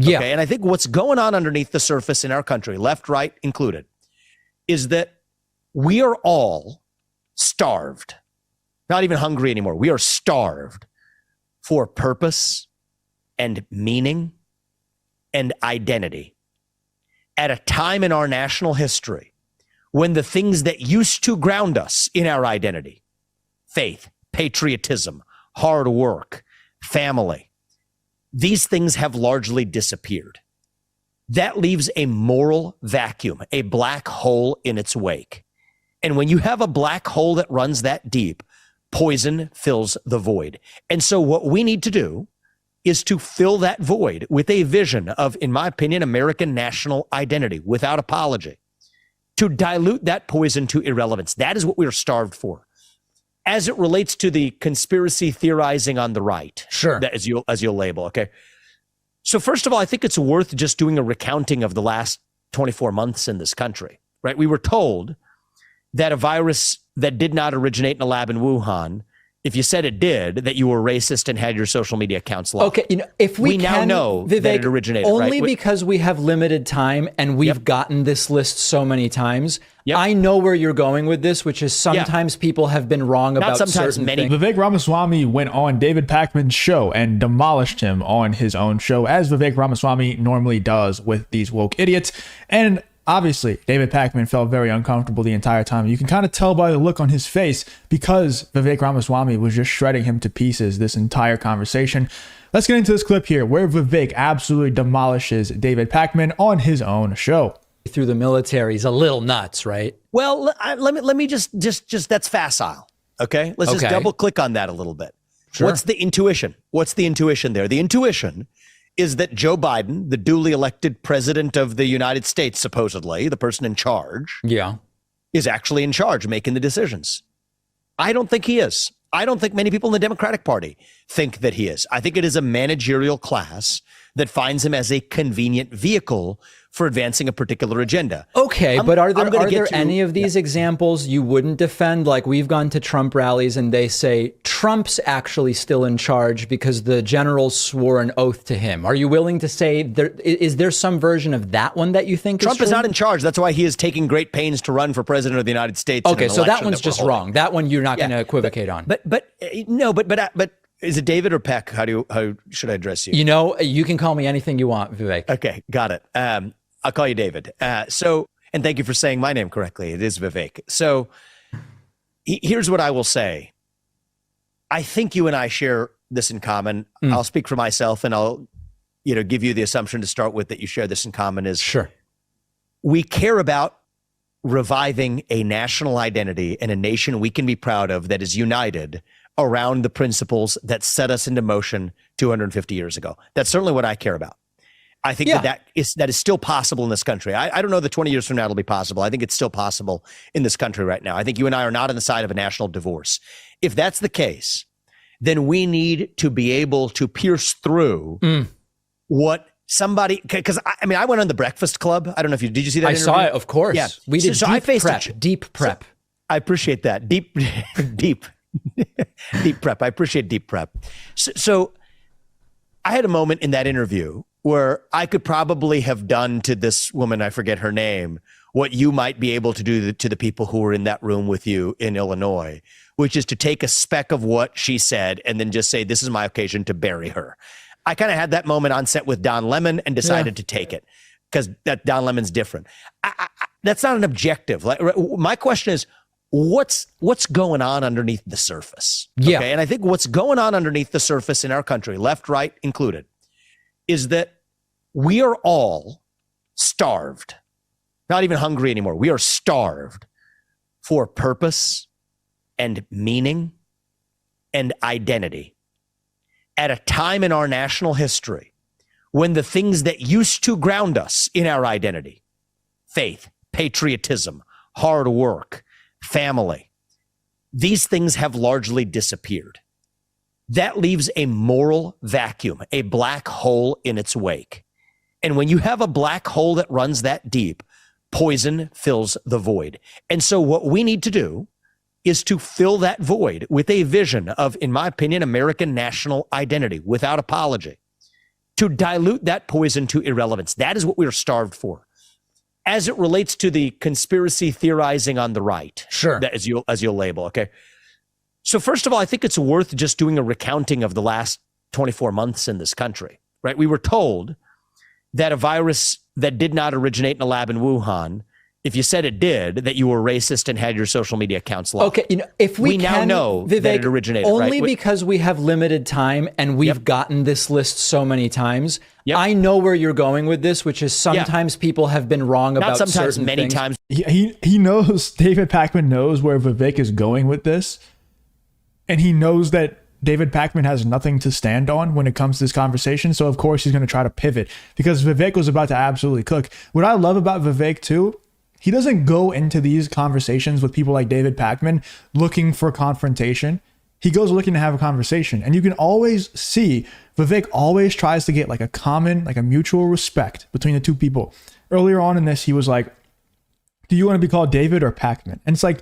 Yeah. Okay. And I think what's going on underneath the surface in our country, left, right included, is that we are all starved, not even hungry anymore. We are starved for purpose and meaning and identity at a time in our national history when the things that used to ground us in our identity, faith, patriotism, hard work, family, these things have largely disappeared. That leaves a moral vacuum, a black hole in its wake. And when you have a black hole that runs that deep, poison fills the void. And so what we need to do is to fill that void with a vision of, in my opinion, American national identity without apology, to dilute that poison to irrelevance. That is what we are starved for. As it relates to the conspiracy theorizing on the right, sure, that as you'll label, okay? So first of all, I think it's worth just doing a recounting of the last 24 months in this country, right? We were told that a virus that did not originate in a lab in Wuhan, if you said it did, that you were racist and had your social media accounts locked. Okay, if we now know Vivek, that it originated, only right? because we have limited time and we've gotten this list so many times. I know where you're going with this, which is sometimes people have been wrong about certain things. Vivek Ramaswamy went on David Pakman's show and demolished him on his own show, as Vivek Ramaswamy normally does with these woke idiots. And obviously, David Pakman felt very uncomfortable the entire time. You can kind of tell by the look on his face because Vivek Ramaswamy was just shredding him to pieces this entire conversation. Let's get into this clip here where Vivek absolutely demolishes David Pakman on his own show. Through the military is a little nuts, right? Well, let me just that's facile. Okay, let's just double click on that a little bit. Sure. What's the intuition? What's the intuition there? The intuition is that Joe Biden, the duly elected president of the United States, supposedly the person in charge, is actually in charge making the decisions. I don't think he is. I don't think many people in the Democratic Party think that he is. I think it is a managerial class that finds him as a convenient vehicle for advancing a particular agenda. Okay, but are there any of these examples you wouldn't defend? Like, we've gone to Trump rallies and they say Trump's actually still in charge because the generals swore an oath to him. Are you willing to say is there some version of that one that you think Trump is not in charge? That's why he is taking great pains to run for president of the United States. Okay, so that one's just wrong. That one you're not going to equivocate on. But is it David or Peck? How should I address you? You know, you can call me anything you want, Vivek. Okay, got it. I'll call you David. And thank you for saying my name correctly. It is Vivek. So here's what I will say. I think you and I share this in common. I'll speak for myself and I'll, give you the assumption to start with that you share this in common is sure. We care about reviving a national identity and a nation we can be proud of that is united around the principles that set us into motion 250 years ago. That's certainly what I care about. I think that is still possible in this country. I don't know that 20 years from now it'll be possible. I think it's still possible in this country right now. I think you and I are not on the side of a national divorce. If that's the case, then we need to be able to pierce through what somebody, because I went on the Breakfast Club. I don't know if did you see that interview? Saw it, of course. Yeah. We did deep prep. I appreciate that. Deep prep. I appreciate deep prep. So I had a moment in that interview where I could probably have done to this woman, I forget her name, what you might be able to do to the people who were in that room with you in Illinois, which is to take a speck of what she said and then just say, this is my occasion to bury her. I kind of had that moment on set with Don Lemon and decided to take it because that Don Lemon's different. That's not an objective. Like, my question is, what's going on underneath the surface? Okay? And I think what's going on underneath the surface in our country, left, right included, is that we are all starved, not even hungry anymore. We are starved for purpose and meaning and identity at a time in our national history when the things that used to ground us in our identity, faith, patriotism, hard work, family, these things have largely disappeared. That leaves a moral vacuum, a black hole in its wake. And when you have a black hole that runs that deep, poison fills the void. And so what we need to do is to fill that void with a vision of, in my opinion, American national identity without apology, to dilute that poison to irrelevance. That is what we are starved for. As it relates to the conspiracy theorizing on the right, sure, that as you'll label, okay. So first of all, I think it's worth just doing a recounting of the last 24 months in this country, right? We were told that a virus that did not originate in a lab in Wuhan, if you said it did, that you were racist and had your social media accounts locked. Okay, if we now know Vivek, that it originated, only right? because we have limited time and we've gotten this list so many times. I know where you're going with this, which is sometimes people have been wrong about sometimes, certain many things. times. He knows, David Pakman knows where Vivek is going with this. And he knows that David Pakman has nothing to stand on when it comes to this conversation. So of course he's going to try to pivot because Vivek was about to absolutely cook. What I love about Vivek too, he doesn't go into these conversations with people like David Pakman looking for confrontation. He goes looking to have a conversation. And you can always see Vivek always tries to get like a common, like a mutual respect between the two people. Earlier on in this, he was like, do you want to be called David or Pakman? And it's like,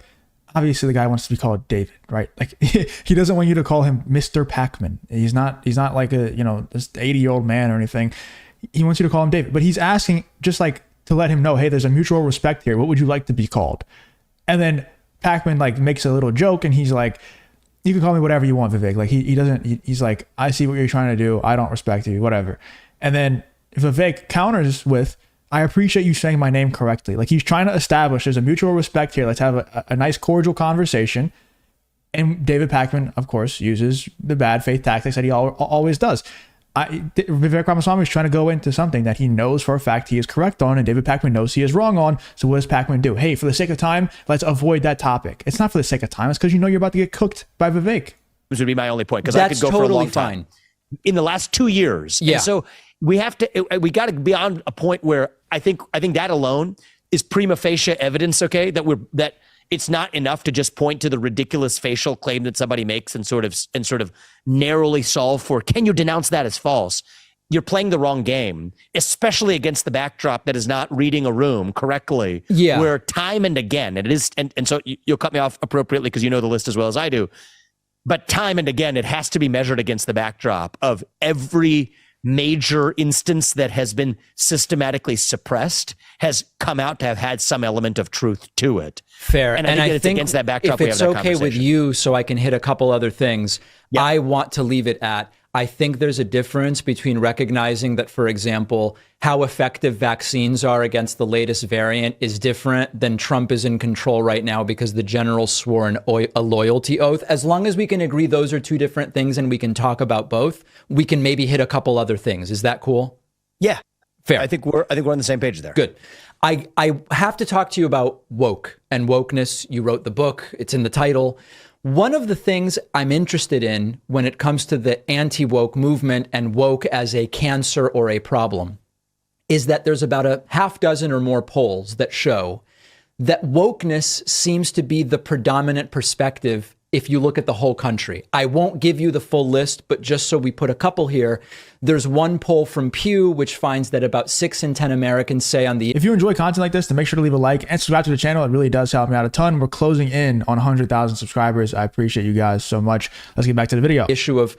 obviously the guy wants to be called David, right? Like he doesn't want you to call him Mr. Pakman. He's not like a, this 80-year-old man or anything. He wants you to call him David, but he's asking just like to let him know, hey, there's a mutual respect here. What would you like to be called? And then Pakman like makes a little joke and he's like, you can call me whatever you want, Vivek. Like he's like, I see what you're trying to do. I don't respect you, whatever. And then Vivek counters with, I appreciate you saying my name correctly. Like he's trying to establish there's a mutual respect here. Let's have a nice cordial conversation. And David Pakman, of course, uses the bad faith tactics that he always does. Vivek Ramaswamy is trying to go into something that he knows for a fact he is correct on, and David Pakman knows he is wrong on. So what does Pakman do? Hey, for the sake of time, let's avoid that topic. It's not for the sake of time. It's because you know you're about to get cooked by Vivek. This would be my only point because I could go for a long time. In the last 2 years. Yeah. And so we got to be on a point where I think that alone is prima facie evidence, okay, that it's not enough to just point to the ridiculous facial claim that somebody makes and sort of narrowly solve for, can you denounce that as false? You're playing the wrong game, especially against the backdrop that is not reading a room correctly. Yeah. Where time and again, and so you'll cut me off appropriately because you know the list as well as I do. But time and again, it has to be measured against the backdrop of every major instance that has been systematically suppressed has come out to have had some element of truth to it. Fair. And I think against that backdrop, if it's okay with you, so I can hit a couple other things, I want to leave it at, I think there's a difference between recognizing that, for example, how effective vaccines are against the latest variant is different than Trump is in control right now because the general swore a loyalty oath. As long as we can agree those are two different things and we can talk about both, we can maybe hit a couple other things. Is that cool? Yeah. Fair. I think we're on the same page there. Good. I have to talk to you about woke and wokeness. You wrote the book. It's in the title. One of the things I'm interested in when it comes to the anti-woke movement and woke as a cancer or a problem is that there's about a half dozen or more polls that show that wokeness seems to be the predominant perspective if you look at the whole country. I won't give you the full list, but just so we put a couple here, there's one poll from Pew, which finds that about 6 in 10 Americans say on the... If you enjoy content like this, then make sure to leave a like and subscribe to the channel. It really does help me out a ton. We're closing in on 100,000 subscribers. I appreciate you guys so much. Let's get back to the video. Issue of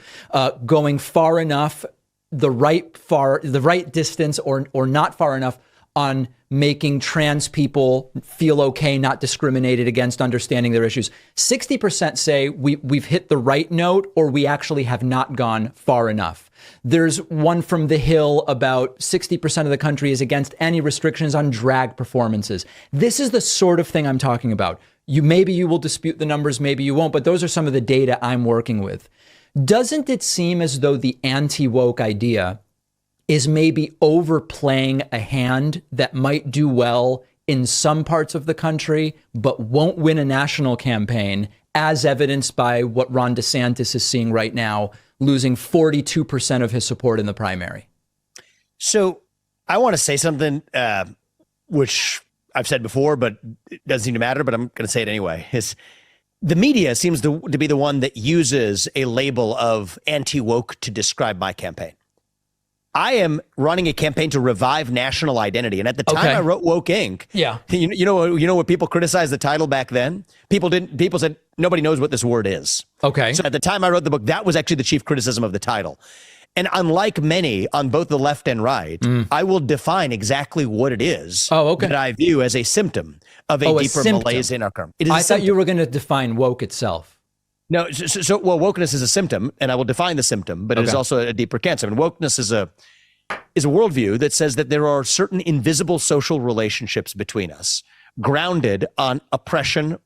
going far enough, the right distance or not far enough on making trans people feel okay, not discriminated against, understanding their issues. 60% say we've hit the right note or we actually have not gone far enough. There's one from The Hill about 60% of the country is against any restrictions on drag performances. This is the sort of thing I'm talking about. Maybe you will dispute the numbers, maybe you won't, but those are some of the data I'm working with. Doesn't it seem as though the anti-woke idea is maybe overplaying a hand that might do well in some parts of the country, but won't win a national campaign, as evidenced by what Ron DeSantis is seeing right now, losing 42% of his support in the primary? So I want to say something, which I've said before, but it doesn't seem to matter, but I'm going to say it anyway. The media seems to be the one that uses a label of anti-woke to describe my campaign. I am running a campaign to revive national identity. And at the time I wrote Woke Inc. Yeah. You know what people criticized the title back then? People said, nobody knows what this word is. Okay. So at the time I wrote the book, that was actually the chief criticism of the title. And unlike many on both the left and right, I will define exactly what it is that I view as a symptom of a deeper malaise in our current. I thought you were going to define woke itself. No, well, wokeness is a symptom, and I will define the symptom, but it is also a deeper cancer. And wokeness is a worldview that says that there are certain invisible social relationships between us, grounded on oppression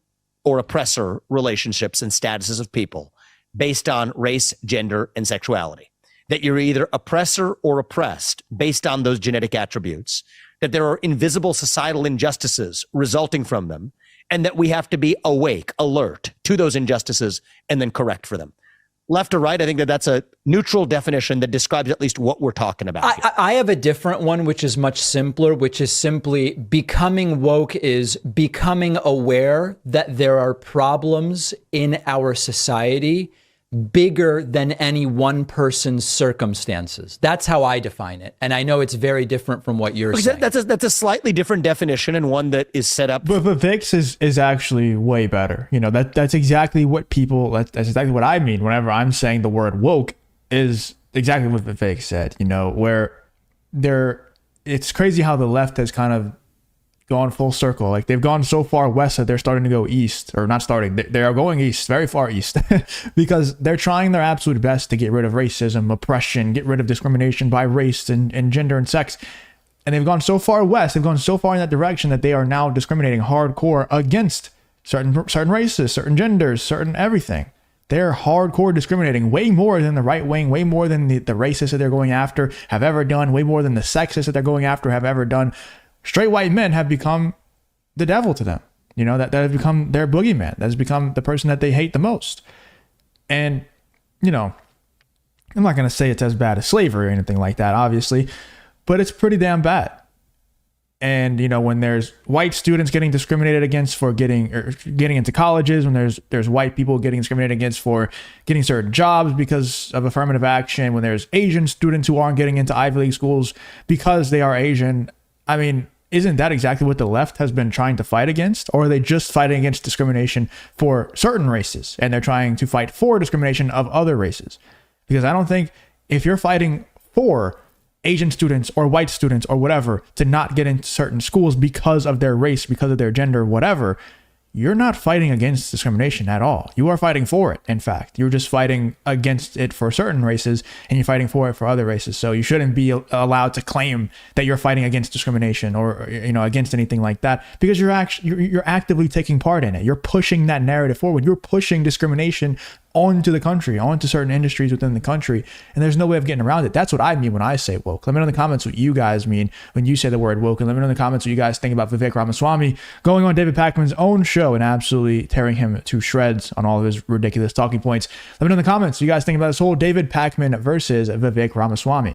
or oppressor relationships and statuses of people based on race, gender, and sexuality. That you're either oppressor or oppressed based on those genetic attributes, that there are invisible societal injustices resulting from them, and that we have to be awake, alert to those injustices and then correct for them. Left or right, I think that that's a neutral definition that describes at least what we're talking about. I have a different one, which is much simpler, which is simply becoming woke is becoming aware that there are problems in our society bigger than any one person's circumstances. That's how I define it. And I know it's very different from what you're saying. That's a slightly different definition and one that is set up. But Vic's is actually way better. You know, that's exactly what that's exactly what I mean whenever I'm saying the word woke is exactly what Vivek said, you know, where it's crazy how the left has kind of gone full circle. Like they've gone so far west that they're starting to go east, or not starting. They are going east, very far east, because they're trying their absolute best to get rid of racism, oppression, get rid of discrimination by race and gender and sex. And they've gone so far west, they've gone so far in that direction that they are now discriminating hardcore against certain races, certain genders, certain everything. They're hardcore discriminating way more than the right wing, way more than the racists that they're going after have ever done, way more than the sexists that they're going after have ever done. Straight white men have become the devil to them, you know, that have become their boogeyman. That has become the person that they hate the most. And, you know, I'm not going to say it's as bad as slavery or anything like that, obviously, but it's pretty damn bad. And, you know, when there's white students getting discriminated against for getting into colleges, when there's white people getting discriminated against for getting certain jobs because of affirmative action, when there's Asian students who aren't getting into Ivy League schools because they are Asian, I mean, isn't that exactly what the left has been trying to fight against? Or are they just fighting against discrimination for certain races and they're trying to fight for discrimination of other races? Because I don't think if you're fighting for Asian students or white students or whatever to not get into certain schools because of their race, because of their gender, whatever, you're not fighting against discrimination at all. You are fighting for it. In fact, you're just fighting against it for certain races and you're fighting for it for other races. So you shouldn't be allowed to claim that you're fighting against discrimination or, you know, against anything like that, because you're actively taking part in it. You're pushing that narrative forward. You're pushing discrimination onto the country, onto certain industries within the country. And there's no way of getting around it. That's what I mean when I say woke. Let me know in the comments what you guys mean when you say the word woke. And let me know in the comments what you guys think about Vivek Ramaswamy going on David Pakman's own show and absolutely tearing him to shreds on all of his ridiculous talking points. Let me know in the comments what you guys think about this whole David Pakman versus Vivek Ramaswamy.